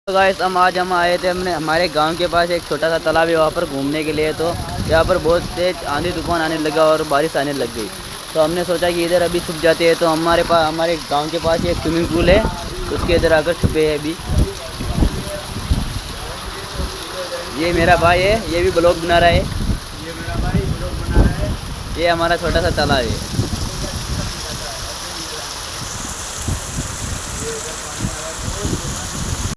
तो गाइस हम आए थे हमने हमारे गांव के पास एक छोटा सा तालाब है वहाँ पर घूमने के लिए। तो यहाँ पर बहुत तेज आंधी तूफान आने लगा और बारिश आने लग गई। तो हमने सोचा कि इधर अभी छुप जाते हैं। तो हमारे गांव के पास एक स्विमिंग पूल है, उसके इधर आकर छुपे हैं अभी। ये मेरा भाई है, ये भी ब्लॉग बना रहा है। ये मेरा भाई ब्लॉग बना रहा है। ये हमारा छोटा सा तालाब है।